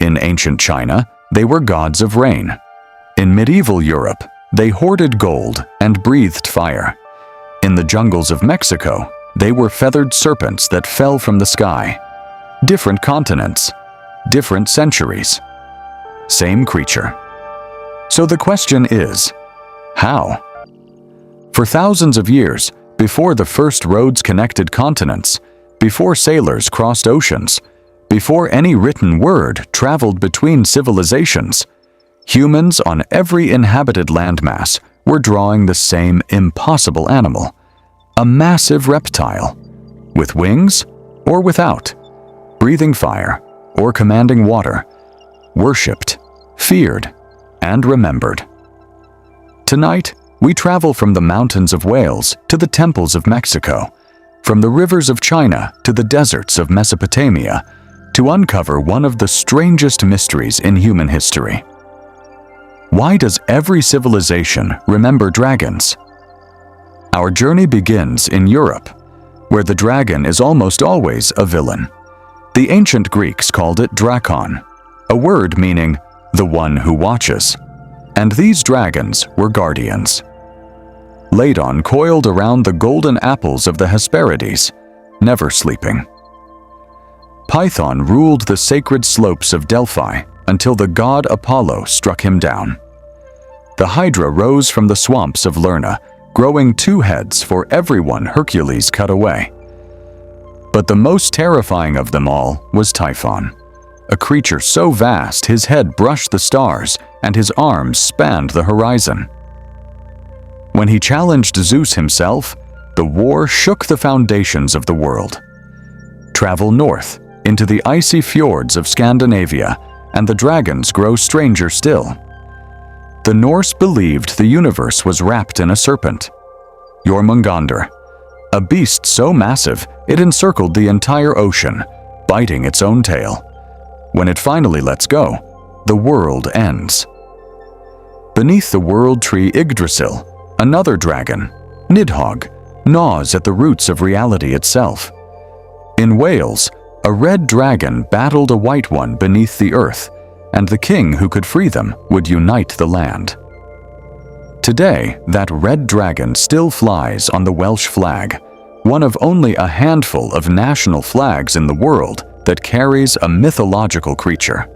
In ancient China, they were gods of rain. In medieval Europe, they hoarded gold and breathed fire. In the jungles of Mexico, they were feathered serpents that fell from the sky. Different continents, different centuries, same creature. So the question is, how? For thousands of years, before the first roads connected continents, before sailors crossed oceans, before any written word traveled between civilizations, humans on every inhabited landmass were drawing the same impossible animal, a massive reptile, with wings or without, breathing fire or commanding water, worshipped, feared, and remembered. Tonight, we travel from the mountains of Wales to the temples of Mexico, from the rivers of China to the deserts of Mesopotamia, to uncover one of the strangest mysteries in human history. Why does every civilization remember dragons? Our journey begins in Europe, where the dragon is almost always a villain. The ancient Greeks called it drakon, a word meaning the one who watches, and these dragons were guardians. Ladon coiled around the golden apples of the Hesperides, never sleeping. Python ruled the sacred slopes of Delphi until the god Apollo struck him down. The Hydra rose from the swamps of Lerna, growing 2 heads for everyone Hercules cut away. But the most terrifying of them all was Typhon, a creature so vast his head brushed the stars and his arms spanned the horizon. When he challenged Zeus himself, the war shook the foundations of the world. Travel north into the icy fjords of Scandinavia, and the dragons grow stranger still. The Norse believed the universe was wrapped in a serpent, Jormungandr, a beast so massive it encircled the entire ocean, biting its own tail. When it finally lets go, the world ends. Beneath the world tree Yggdrasil, another dragon, Nidhogg, gnaws at the roots of reality itself. In Wales, a red dragon battled a white one beneath the earth, and the king who could free them would unite the land. Today, that red dragon still flies on the Welsh flag, one of only a handful of national flags in the world that carries a mythological creature.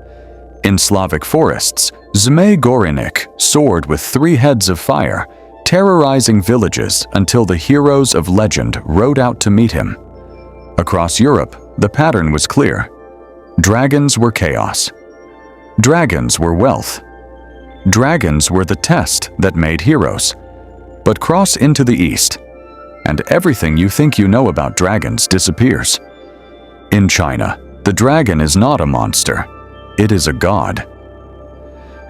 In Slavic forests, Zmej Gorenik soared with 3 heads of fire, terrorizing villages until the heroes of legend rode out to meet him. Across Europe, the pattern was clear. Dragons were chaos. Dragons were wealth. Dragons were the test that made heroes. But cross into the East, and everything you think you know about dragons disappears. In China, the dragon is not a monster. It is a god.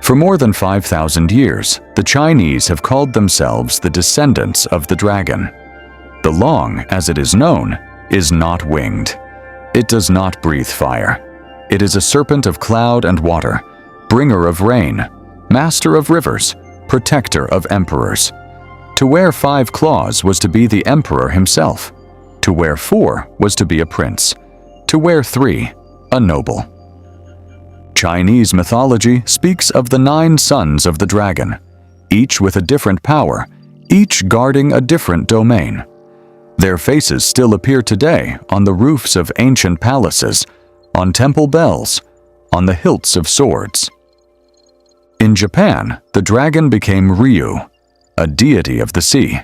For more than 5,000 years, the Chinese have called themselves the descendants of the dragon. The long, as it is known, is not winged. It does not breathe fire. It is a serpent of cloud and water, bringer of rain, master of rivers, protector of emperors. To wear 5 claws was to be the emperor himself. To wear 4 was to be a prince. To wear 3, a noble. Chinese mythology speaks of the 9 sons of the dragon, each with a different power, each guarding a different domain. Their faces still appear today on the roofs of ancient palaces, on temple bells, on the hilts of swords. In Japan, the dragon became Ryu, a deity of the sea.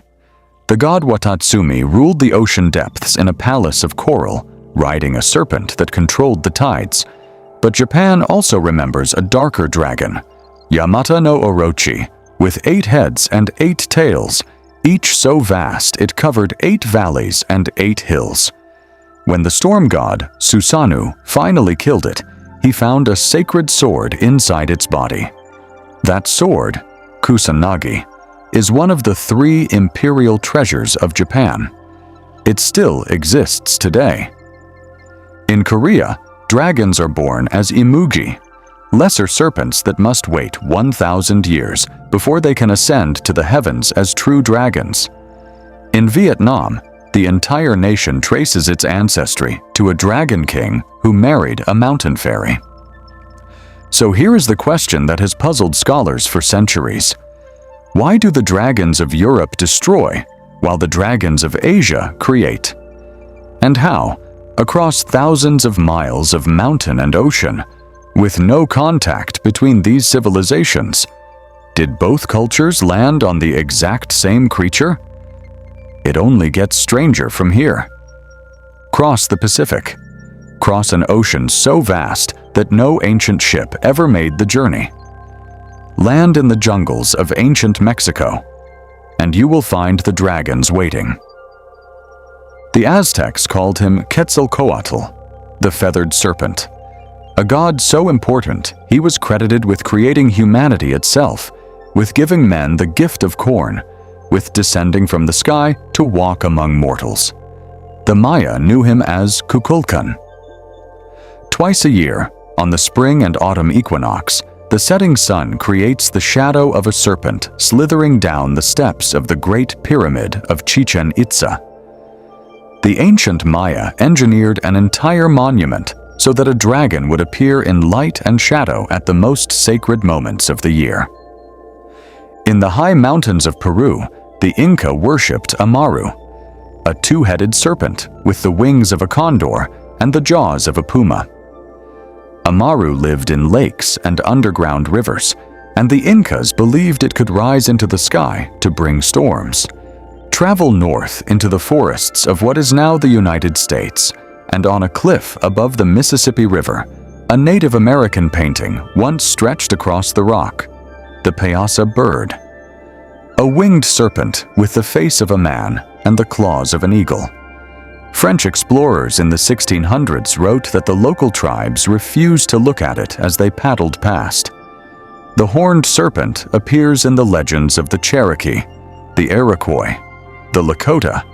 The god Watatsumi ruled the ocean depths in a palace of coral, riding a serpent that controlled the tides. But Japan also remembers a darker dragon, Yamata no Orochi, with 8 heads and 8 tails, each so vast it covered 8 valleys and 8 hills. When the storm god, Susanoo, finally killed it, he found a sacred sword inside its body. That sword, Kusanagi, is one of the 3 imperial treasures of Japan. It still exists today. In Korea, dragons are born as imugi, lesser serpents that must wait 1,000 years before they can ascend to the heavens as true dragons. In Vietnam, the entire nation traces its ancestry to a dragon king who married a mountain fairy. So here is the question that has puzzled scholars for centuries. Why do the dragons of Europe destroy, while the dragons of Asia create? And how, across thousands of miles of mountain and ocean, with no contact between these civilizations, did both cultures land on the exact same creature? It only gets stranger from here. Cross the Pacific. Cross an ocean so vast that no ancient ship ever made the journey. Land in the jungles of ancient Mexico, and you will find the dragons waiting. The Aztecs called him Quetzalcoatl, the feathered serpent, a god so important he was credited with creating humanity itself, with giving men the gift of corn, with descending from the sky to walk among mortals. The Maya knew him as Kukulkan. Twice a year, on the spring and autumn equinox, the setting sun creates the shadow of a serpent slithering down the steps of the Great Pyramid of Chichen Itza. The ancient Maya engineered an entire monument so that a dragon would appear in light and shadow at the most sacred moments of the year. In the high mountains of Peru, the Inca worshipped Amaru, a two-headed serpent with the wings of a condor and the jaws of a puma. Amaru lived in lakes and underground rivers, and the Incas believed it could rise into the sky to bring storms. Travel north into the forests of what is now the United States, and on a cliff above the Mississippi River, a Native American painting once stretched across the rock, the Payaso bird. A winged serpent with the face of a man and the claws of an eagle. French explorers in the 1600s wrote that the local tribes refused to look at it as they paddled past. The horned serpent appears in the legends of the Cherokee, the Iroquois, the Lakota,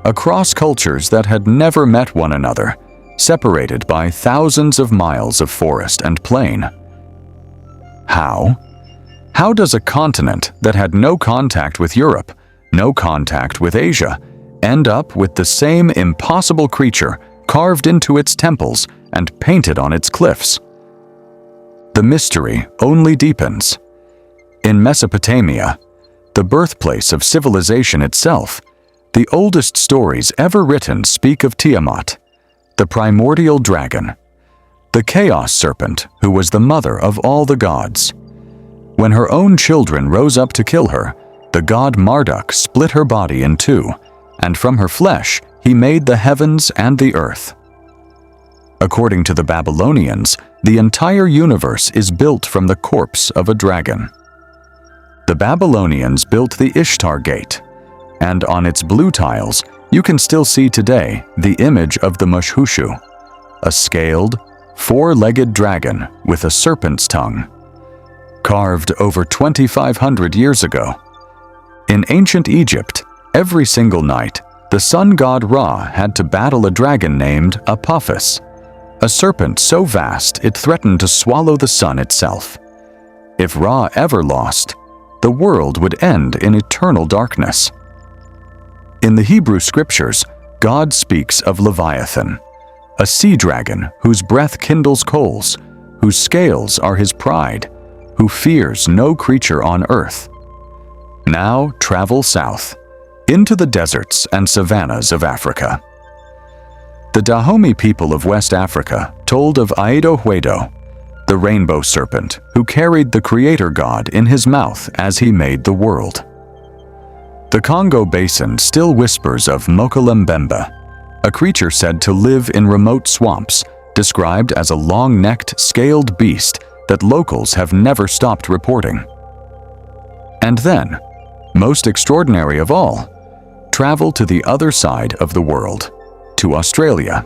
across cultures that had never met one another, separated by thousands of miles of forest and plain. How? How does a continent that had no contact with Europe, no contact with Asia, end up with the same impossible creature carved into its temples and painted on its cliffs? The mystery only deepens. In Mesopotamia, the birthplace of civilization itself, the oldest stories ever written speak of Tiamat, the primordial dragon, the chaos serpent who was the mother of all the gods. When her own children rose up to kill her, the god Marduk split her body in two, and from her flesh he made the heavens and the earth. According to the Babylonians, the entire universe is built from the corpse of a dragon. The Babylonians built the Ishtar Gate, and on its blue tiles you can still see today the image of the Mushushu, a scaled, four-legged dragon with a serpent's tongue, carved over 2,500 years ago. In ancient Egypt, every single night, the sun god Ra had to battle a dragon named Apophis, a serpent so vast it threatened to swallow the sun itself. If Ra ever lost, the world would end in eternal darkness. In the Hebrew scriptures, God speaks of Leviathan, a sea dragon whose breath kindles coals, whose scales are his pride, who fears no creature on earth. Now travel south, into the deserts and savannas of Africa. The Dahomey people of West Africa told of Aido Huedo, the rainbow serpent who carried the creator god in his mouth as he made the world. The Congo Basin still whispers of Mokolembembe, a creature said to live in remote swamps, described as a long-necked, scaled beast that locals have never stopped reporting. And then, most extraordinary of all, travel to the other side of the world, to Australia,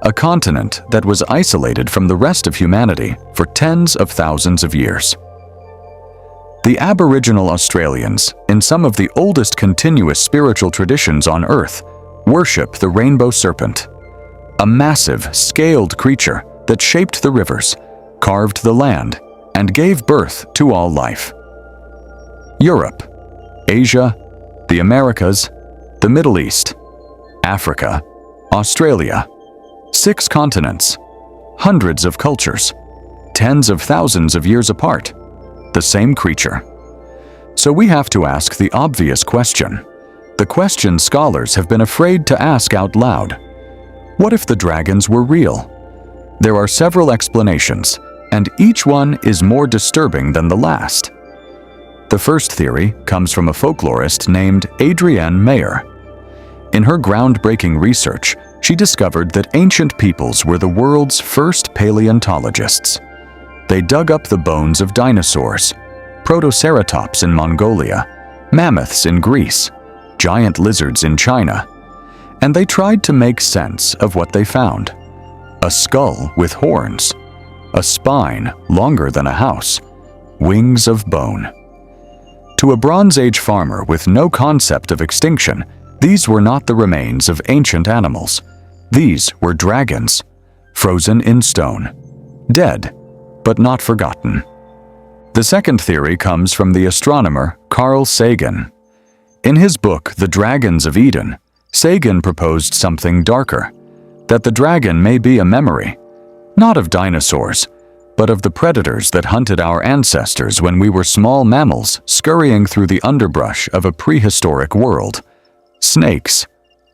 a continent that was isolated from the rest of humanity for tens of thousands of years. The Aboriginal Australians, in some of the oldest continuous spiritual traditions on Earth, worship the rainbow serpent, a massive, scaled creature that shaped the rivers, carved the land, and gave birth to all life. Europe, Asia, the Americas, the Middle East, Africa, Australia, 6 continents, hundreds of cultures, tens of thousands of years apart. The same creature. So we have to ask the obvious question. The question scholars have been afraid to ask out loud. What if the dragons were real? There are several explanations, and each one is more disturbing than the last. The first theory comes from a folklorist named Adrienne Mayer. In her groundbreaking research, she discovered that ancient peoples were the world's first paleontologists. They dug up the bones of dinosaurs, protoceratops in Mongolia, mammoths in Greece, giant lizards in China, and they tried to make sense of what they found. A skull with horns, a spine longer than a house, wings of bone. To a Bronze Age farmer with no concept of extinction, these were not the remains of ancient animals. These were dragons, frozen in stone, dead, but not forgotten. The second theory comes from the astronomer Carl Sagan. In his book, The Dragons of Eden, Sagan proposed something darker, that the dragon may be a memory, not of dinosaurs, but of the predators that hunted our ancestors when we were small mammals scurrying through the underbrush of a prehistoric world. Snakes,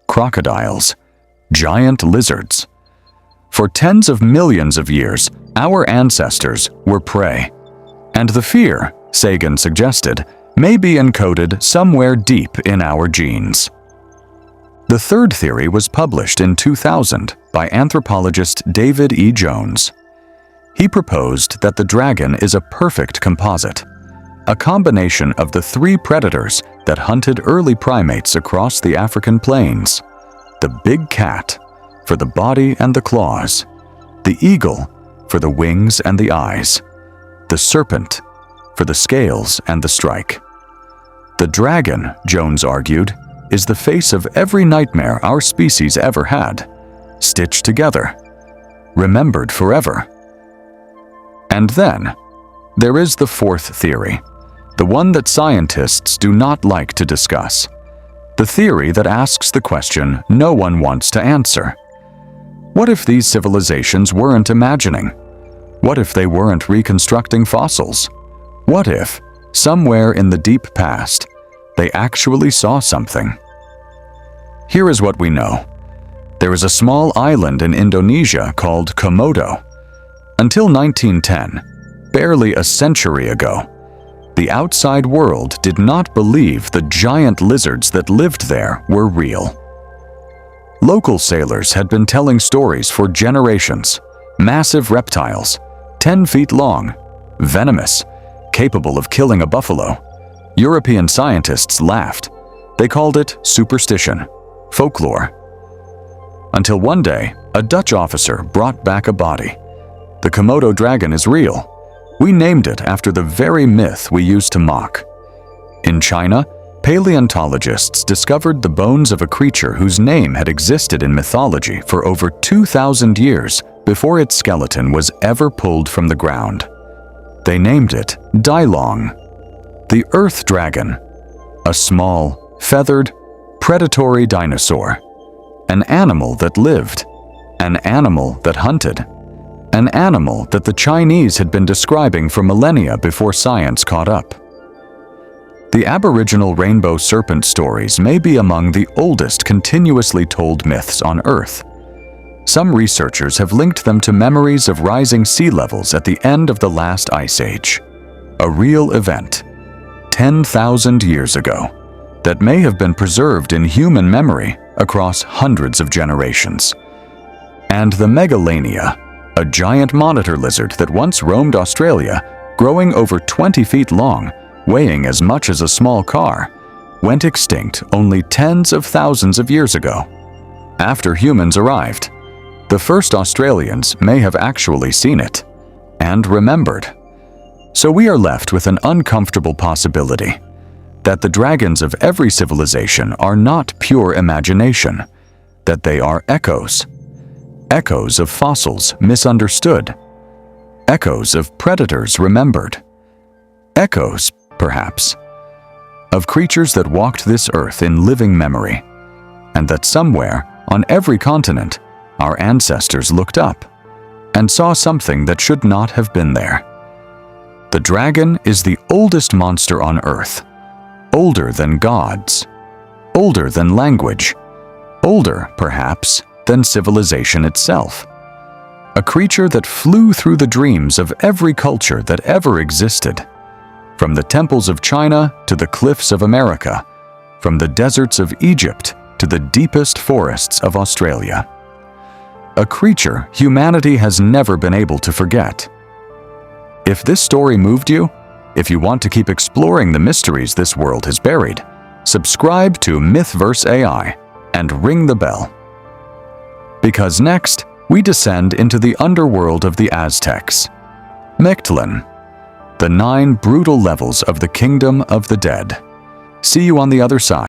crocodiles, giant lizards. For tens of millions of years, our ancestors were prey. And the fear, Sagan suggested, may be encoded somewhere deep in our genes. The third theory was published in 2000 by anthropologist David E. Jones. He proposed that the dragon is a perfect composite, a combination of the three predators that hunted early primates across the African plains: the big cat, for the body and the claws; the eagle, for the wings and the eyes; the serpent, for the scales and the strike. The dragon, Jones argued, is the face of every nightmare our species ever had, stitched together, remembered forever. And then, there is the fourth theory, the one that scientists do not like to discuss. The theory that asks the question no one wants to answer. What if these civilizations weren't imagining? What if they weren't reconstructing fossils? What if, somewhere in the deep past, they actually saw something? Here is what we know. There is a small island in Indonesia called Komodo. Until 1910, barely a century ago, the outside world did not believe the giant lizards that lived there were real. Local sailors had been telling stories for generations. Massive reptiles, 10 feet long, venomous, capable of killing a buffalo. European scientists laughed. They called it superstition, folklore. Until one day, a Dutch officer brought back a body. The Komodo dragon is real. We named it after the very myth we used to mock. In China, paleontologists discovered the bones of a creature whose name had existed in mythology for over 2,000 years before its skeleton was ever pulled from the ground. They named it Dailong, the earth dragon, a small, feathered, predatory dinosaur, an animal that lived, an animal that hunted, an animal that the Chinese had been describing for millennia before science caught up. The Aboriginal rainbow serpent stories may be among the oldest continuously told myths on Earth. Some researchers have linked them to memories of rising sea levels at the end of the last ice age, a real event, 10,000 years ago, that may have been preserved in human memory across hundreds of generations. And the megalania, a giant monitor lizard that once roamed Australia, growing over 20 feet long, weighing as much as a small car, went extinct only tens of thousands of years ago. After humans arrived, the first Australians may have actually seen it and remembered. So we are left with an uncomfortable possibility that the dragons of every civilization are not pure imagination, that they are echoes. Echoes of fossils misunderstood. Echoes of predators remembered. Echoes, perhaps, of creatures that walked this earth in living memory, and that somewhere, on every continent, our ancestors looked up, and saw something that should not have been there. The dragon is the oldest monster on Earth, older than gods, older than language, older, perhaps, than civilization itself. A creature that flew through the dreams of every culture that ever existed, from the temples of China to the cliffs of America, from the deserts of Egypt to the deepest forests of Australia. A creature humanity has never been able to forget. If this story moved you, if you want to keep exploring the mysteries this world has buried, subscribe to MythVerse AI and ring the bell. Because next, we descend into the underworld of the Aztecs, Mictlan, the 9 brutal levels of the kingdom of the dead. See you on the other side.